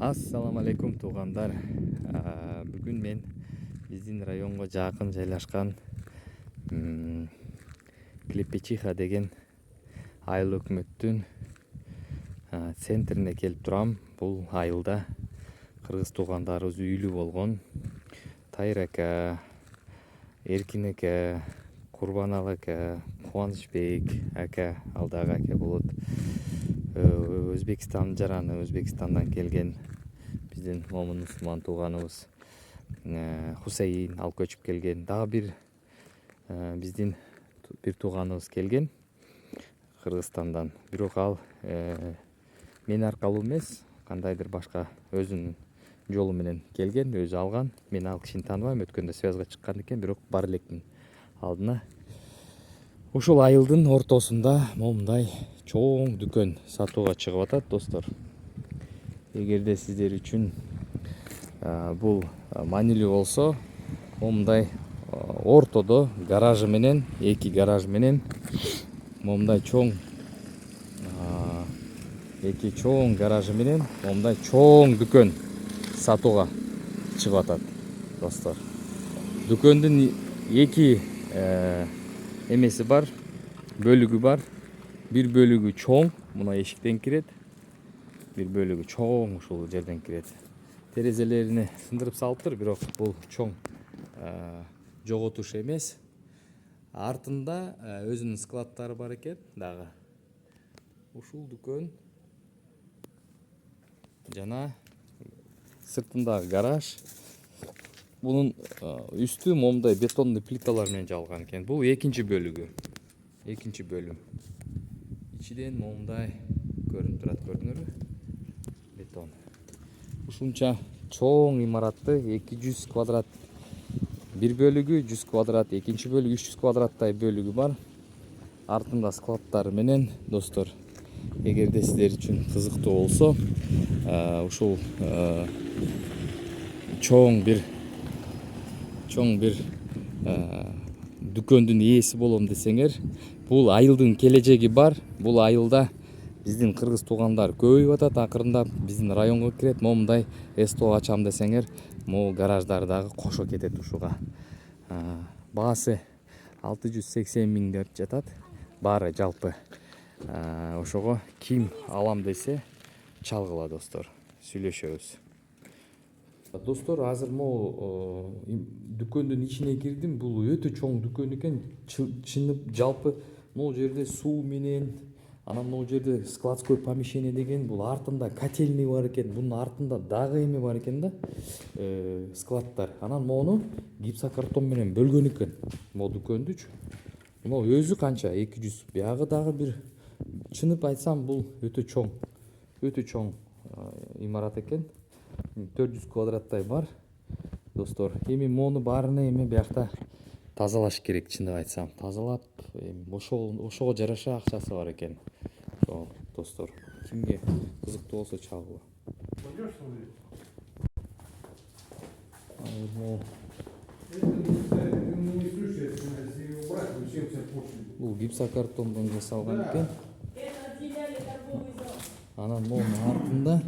Ассаламу алейкум туугандар. Бүгүн мен биздин районго жакын жайлашкан Клепечиха деген айыл өкмөттүн центрине келип турам. Бул айылда кыргыз туугандарыбыз үйлүү болгон. Тайыр ака, Эркин ака, Курбаналы ака, Кубанычбек ака, ал дагы ака болот. Өзбекстан жараны, Өзбекстандан келген биздин момун мусулман тууганыбыз Хусейин ал көчүп келген. Дагы бир биздин бир тууганыбыз келген Кыргызстандан. Бирок ал мен аркылуу эмес, кандайдыр башка өзүнүн жолу менен келген, өзү алган. Мен ал кишини тааныбайм, өткөндө связга чыккан экен, бирок бар электин алдына. Ушул айылдын ортосунда момундай чоң дүкөн сатууга чыгып атат, достор. Эгерде сиздер үчүн бул маанилүү болсо, момундай ортодо гаражы менен, эки гараж менен момундай чоң эки чоң гаражы менен момундай чоң дүкөн сатууга чыгып атат, достор. Дүкөндүн эки эмеси бар, бөлүгү бар. Бир бөлүгү чоң, мына эшиктен кирет. Бир бөлүгү чоң ушул жерден кирет. Терезелерине сындырып салыптыр, бирок бул чоң жоготуш эмес. Артында өзүнүн складдары бар экен дагы. Ушул дүкөн жана сыртындагы гараж. Bunun üstü момундай бетонный плиталар менен жабылган экен. Бул экинчи бөлүгү. Экинчи бөлүм. Ичиден момундай көрүнүп турат, көрдүңөрбү? Бетон. Ушунча чоң имаратты 200 квадрат бир бөлүгү, 100 квадрат экинчи бөлүгү, 300 квадраттай бөлүгү бар. Артында складдары менен, достор. Эгерде сиздер үчүн кызыктуу болсо, ушул чоң бир дүкөндүн ээси болом десеңер, бул айылдын келечеги бар. Бул айылда биздин кыргыз туугандар көбөйүп атат. Акырындап биздин районго кирет. Момундай СТО ачам десеңер, могу гараждар дагы кошо кетет ушуга. Баасы 680 миң деп жатат. Баары жалпы. Ошого ким алам десе, чалгыла, достор. Сүйлөшөбүз. Достор, азыр могу дүкөндүн ичине кирдим. Бул өтө чоң дүкөн экен. Чынып жалпы могу жерде суу менен, анан могу жерде складской помещение деген, бул артында котельный бар экен. Бунун артында дагы эме бар экен да, складдар. Анан могуну гипсокартон менен бөлгөн экен. Могу дүкөндүчү. Могу өзү канча? 200. Биягы дагы бир, чынып айтсам, бул өтө чоң имарат экен. 400 квадраттай бар, достор. Эми мону баарыны эми биякта тазалаш керек, чындап айтсам. Тазалап, ошого жараша акчасы бар экен. Достор, кимге кызыктуу болсо чалгыла. Бул гипсокартондон жасалган экен. Анан монун артында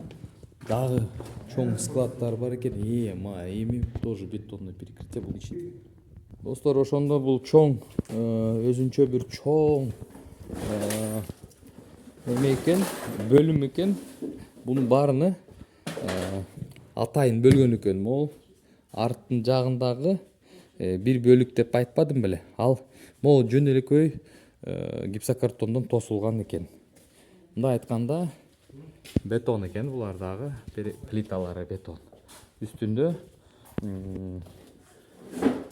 дагы чоң складдар бар экен. Эми тоже бетонный перекрытие бул ичинде. Достор, ошондо бул чоң, өзүнчө бир чоң эме экен, бөлүм экен. Бунун баарыны атайын бөлгөн экен. Могу арттын жагындагы бир бөлүк деп айтпадым беле? Ал могу жөн элекөй гипсокартондон тосулган экен. Мындай айтканда, бетон экен булар дагы, плиталары бетон. Үстүндө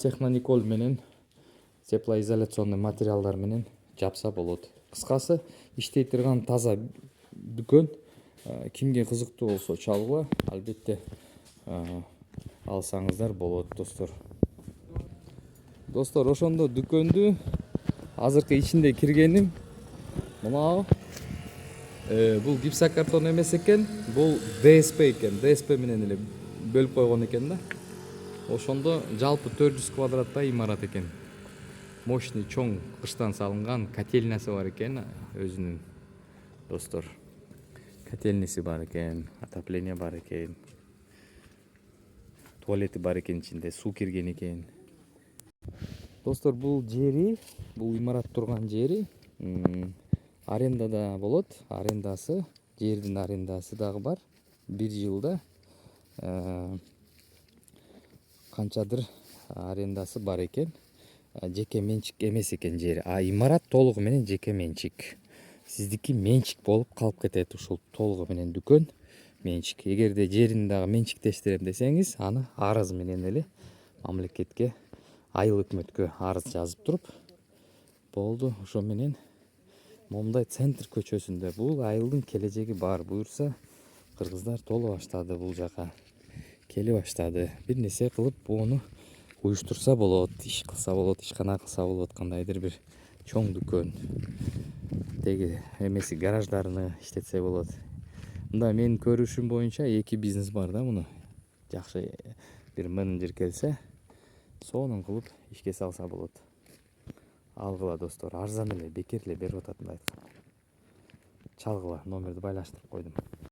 технониколь менен, теплоизоляционный материалдар менен жапса болот. Кыскасы, иштей турган таза дүкөн. Кимге кызыктуу болсо чалгыла, албетте алсаңыздар болот, достор. Достор, ошондо дүкөндү азыркы ичинде киргеним. Мына бул гипсокартон эмес экен, бул ДСП экен. ДСП менен эле бөлүп койгон экен да. Ошондо жалпы 400 квадраттай имарат экен. Мощный чоң кыштан салынган котельнясы бар экен өзүнүн, достор. котельниси бар экен, отопление бар экен, туалети бар экен, ичинде суу кирген экен. Достор, бул жери, бул имарат турган жери арендада болот. Арендасы, жердин арендасы дагы бар. 1 жылда канчадыр арендасы бар экен. Жеке менчик эмес экен жери. Имарат толугу менен жеке менчик. Сиздики менчик болуп калып кетет, ушул толугу менен дүкөн менчик. Эгерде жерин дагы менчиктештирем десеңиз, аны арыз менен эле мамлекетке, айыл өкмөткө арыз жазып туруп болду. Ошо менен момундай центр көчөсүндө бул айылдын келечеги бар. Буюрса кыргыздар толо баштады, бул жака келе баштады. Бир нерсе кылып буну уюштурса болот, иш кылса болот, ишкана кылса болот, кандайдыр бир чоң дүкөн, теги эмеси гараждарыны иштетсе болот. Мында менин көрүшүм боюнча 2 бизнес бар да, муну жакшы бир менеджер келсе, сонун кылып ишке салса болот. Алгыла достор, арзан эле, бекер эле берип атат мындай айтканда. Чалгыла, номерди байлаштырып койдум.